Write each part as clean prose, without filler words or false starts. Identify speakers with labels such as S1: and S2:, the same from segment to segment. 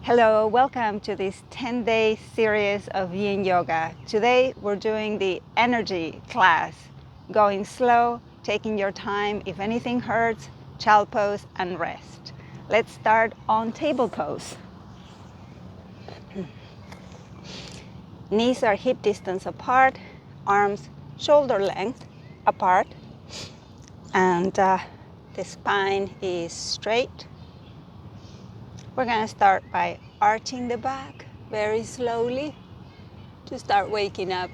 S1: Hello, welcome to this 10-day series of Yin Yoga. Today we're doing the energy class, going slow, taking your time. If anything hurts, child pose and rest. Let's start on table pose. Knees are hip distance apart, arms shoulder length apart, and the spine is straight. We're going to start by arching the back very slowly to start waking up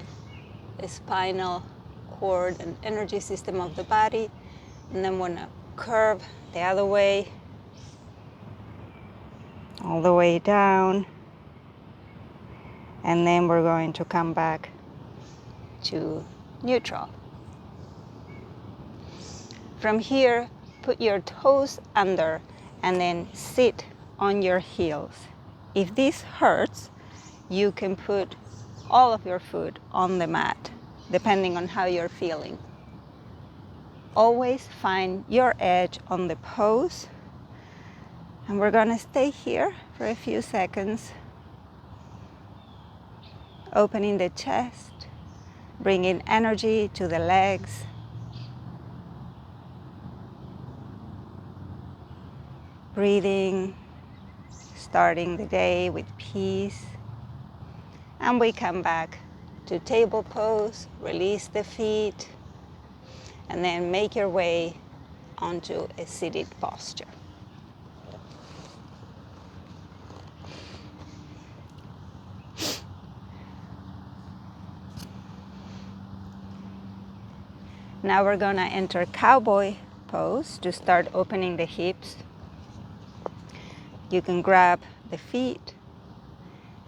S1: the spinal cord and energy system of the body. And then we're going to curve the other way, all the way down. And then we're going to come back to neutral. From here, put your toes under and then sit on your heels. If this hurts, you can put all of your foot on the mat, depending on how you're feeling. Always find your edge on the pose. And we're going to stay here for a few seconds, opening the chest, bringing energy to the legs. Breathing, starting the day with peace. And we come back to table pose, release the feet, and then make your way onto a seated posture. Now we're going to enter cowboy pose to start opening the hips. You can grab the feet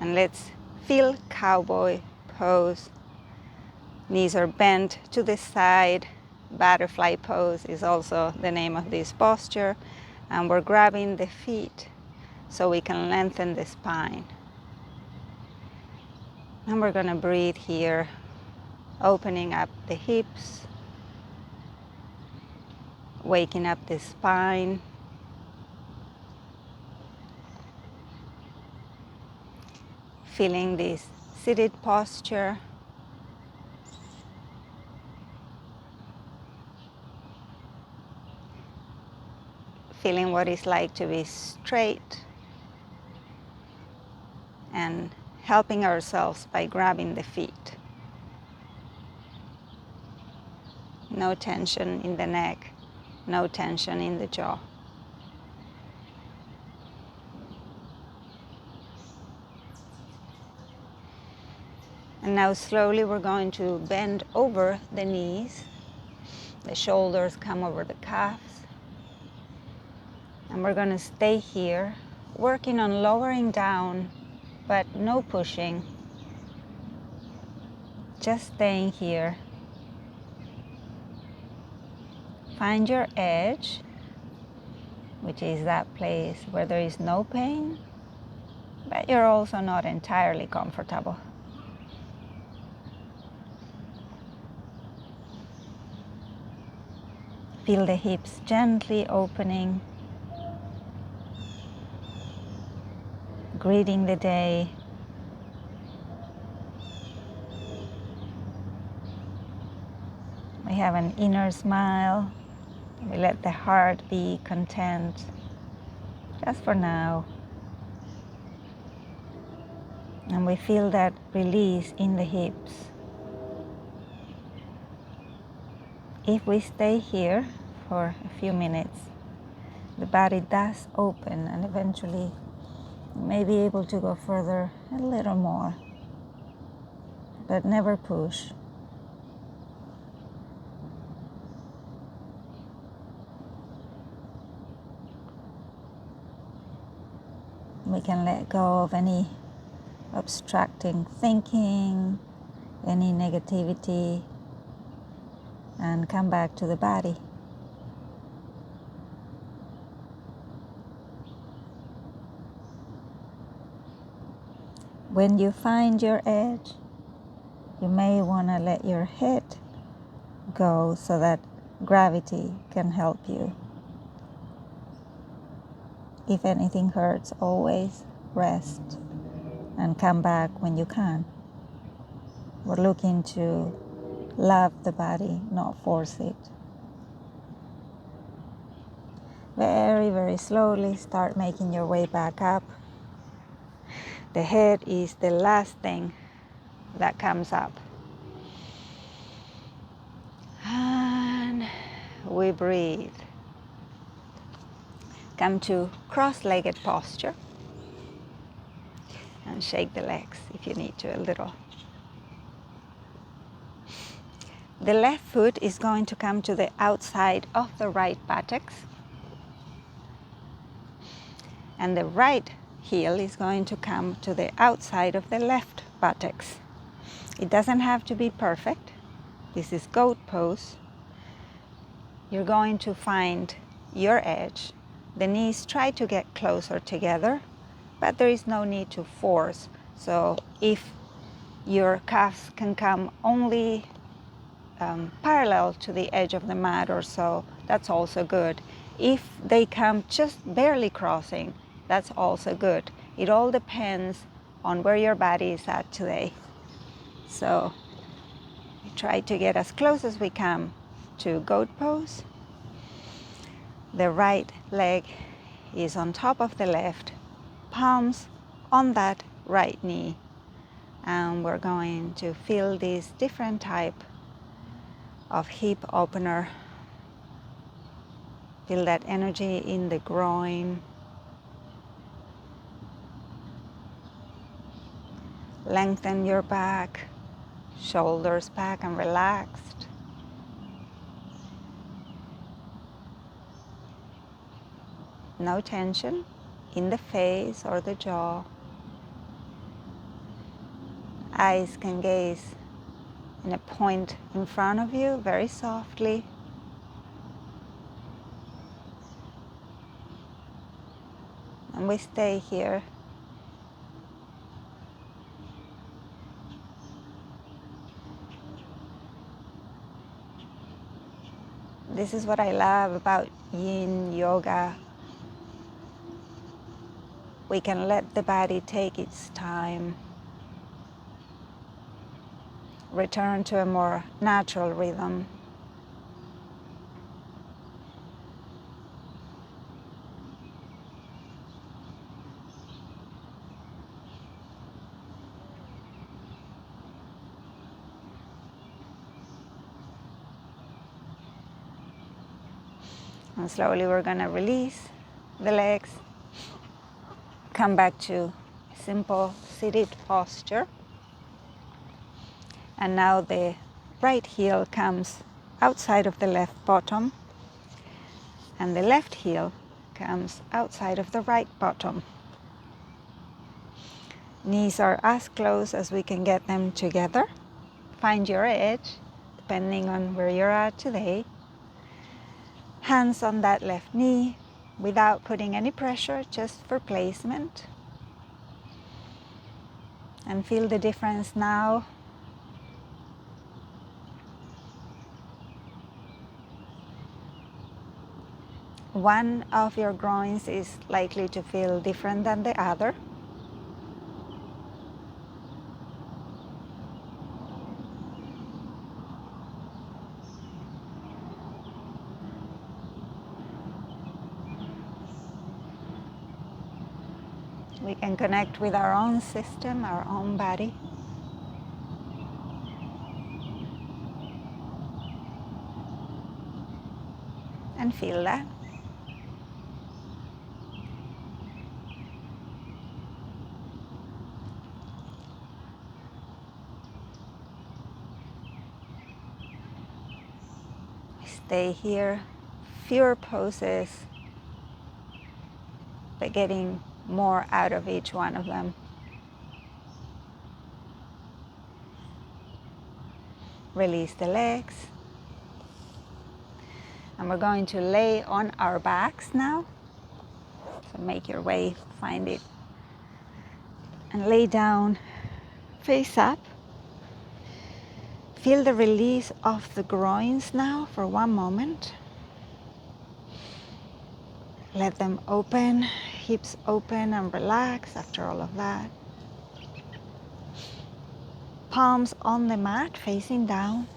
S1: and let's feel cowboy pose. Knees are bent to the side. Butterfly pose is also the name of this posture. And we're grabbing the feet so we can lengthen the spine. And we're going to breathe here, opening up the hips, waking up the spine. Feeling this seated posture. Feeling what it's like to be straight. And helping ourselves by grabbing the feet. No tension in the neck, no tension in the jaw. And now slowly we're going to bend over the knees. The shoulders come over the calves. And we're going to stay here, working on lowering down, but no pushing. Just staying here. Find your edge, which is that place where there is no pain, but you're also not entirely comfortable. Feel the hips gently opening, greeting the day. We have an inner smile. We let the heart be content, just for now. And we feel that release in the hips. If we stay here for a few minutes, the body does open and eventually you may be able to go further a little more, but never push. We can let go of any obstructing thinking, any negativity, and come back to the body. When you find your edge, you may want to let your head go so that gravity can help you. If anything hurts, always
S2: rest, and come back when you can. We're looking to love the body, not force it. Very, very slowly start making your way back up. The head is the last thing that comes up. And we breathe. Come to cross-legged posture. And shake the legs if you need to a little. The left foot is going to come to the outside of the right buttocks. And the right heel is going to come to the outside of the left buttocks. It doesn't have to be perfect. This is goat pose. You're going to find your edge. The knees try to get closer together, but there is no need to force. So if your calves can come only parallel to the edge of the mat or so, that's also good. If they come just barely crossing, that's also good. It all depends on where your body is at today. So we try to get as close as we can to goat pose. The right leg is on top of the left, palms on that right knee. And we're going to feel this different type of hip opener. Feel that energy in the groin. Lengthen your back, shoulders back and relaxed. No tension in the face or the jaw. Eyes can gaze in a point in front of you very softly. And we stay here. This is what I love about Yin yoga. We can let the body take its time. Return to a more natural rhythm. And slowly we're going to release the legs. Come back to simple seated posture. And now the right heel comes outside of the left bottom. And the left heel comes outside of the right bottom. Knees are as close as we can get them together. Find your edge, depending on where you're at today. Hands on that left knee without putting any pressure, just for placement. And feel the difference now. One of your groins is likely to feel different than the other. We can connect with our own system, our own body. And feel that. Stay here, fewer poses, but getting more out of each one of them. Release the legs. And we're going to lay on our backs now. So make your way, find it. And lay down, face up. Feel the release of the groins now for one moment. Let them open, hips open and relax after all of that. Palms on the mat, facing down.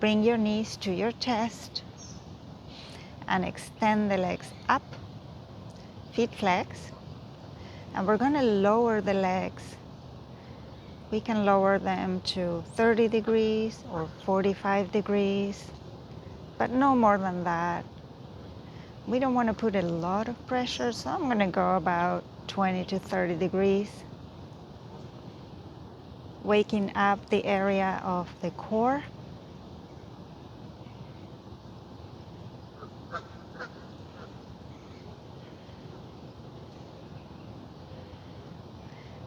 S2: Bring your knees to your chest and extend the legs up, feet flex. And we're going to lower the legs. We can lower them to 30 degrees or 45 degrees, but no more than that. We don't want to put a lot of pressure, so I'm going to go about 20 to 30 degrees. Waking up the area of the core.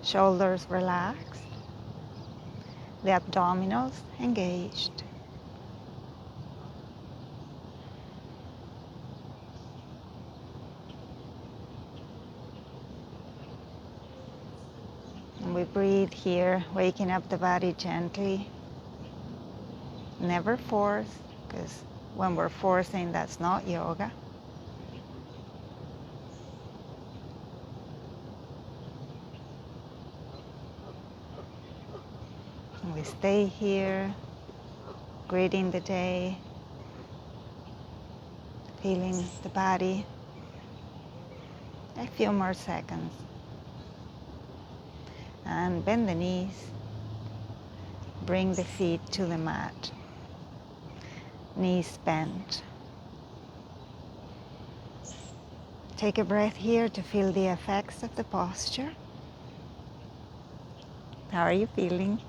S2: Shoulders relaxed. The abdominals engaged. And we breathe here, waking up the body gently. Never force, because when we're forcing, that's not yoga. And we stay here, greeting the day, feeling the body. A few more seconds. And bend the knees. Bring the feet to the mat. Knees bent. Take a breath here to feel the effects of the posture. How are you feeling?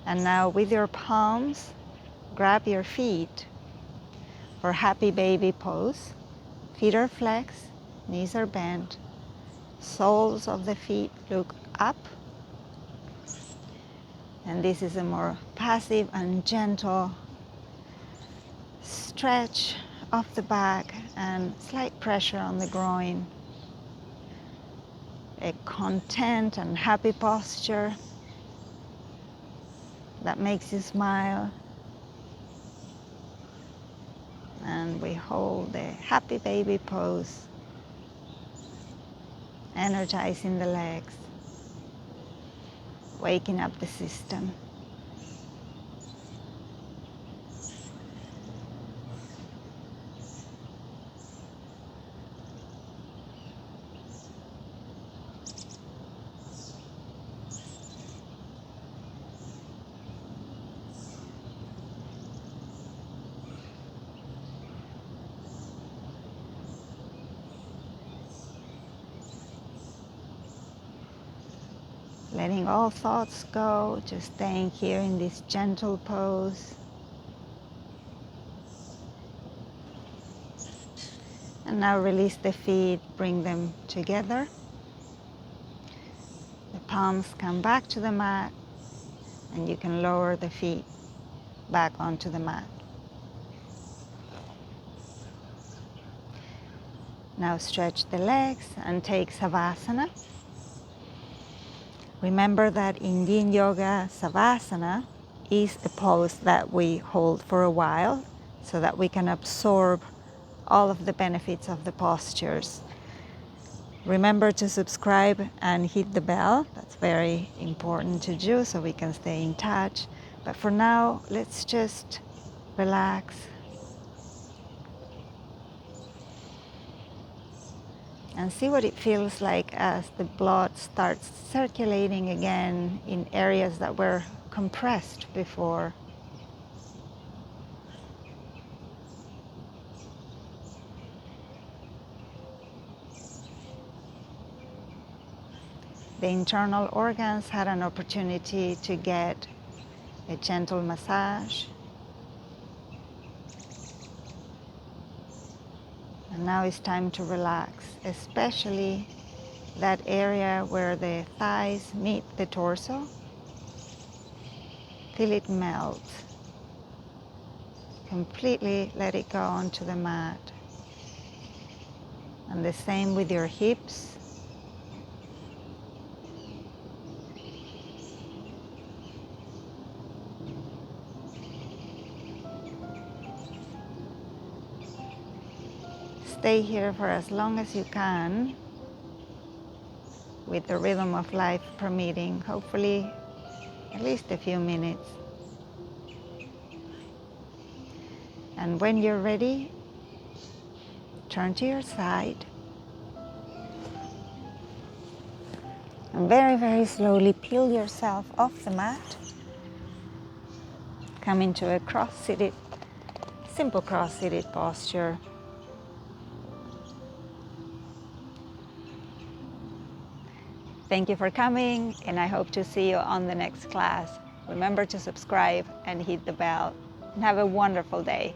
S2: And now with your palms, grab your feet for happy baby pose. Feet are flexed, knees are bent. Soles of the feet look up. And this is a more passive and gentle stretch of the back and slight pressure on the groin. A content and happy posture that makes you smile. And we hold the happy baby pose, energizing the legs, waking up the system. Letting all thoughts go, just staying here in this gentle pose. And now release the feet, bring them together. The palms come back to the mat, and you can lower the feet back onto the mat. Now stretch the legs and take Savasana. Remember that in Yin Yoga, Savasana is a pose that we hold for a while so that we can absorb all of the benefits of the postures. Remember to subscribe and hit the bell. That's very important to do so we can stay in touch. But for now, let's just relax. And see what it feels like as the blood starts circulating again in areas that were compressed before. The internal organs had an opportunity to get a gentle massage. And now it's time to relax, especially that area where the thighs meet the torso. Feel it melt. Completely let it go onto the mat. And the same with your hips. stay here for as long as you can, with the rhythm of life permitting, hopefully at least a few minutes. And when you're ready, turn to your side. And very, very slowly peel yourself off the mat. Come into a cross-seated, simple cross-seated posture. Thank you for coming, and I hope to see you on the next class. Remember to subscribe and hit the bell, and have a wonderful day.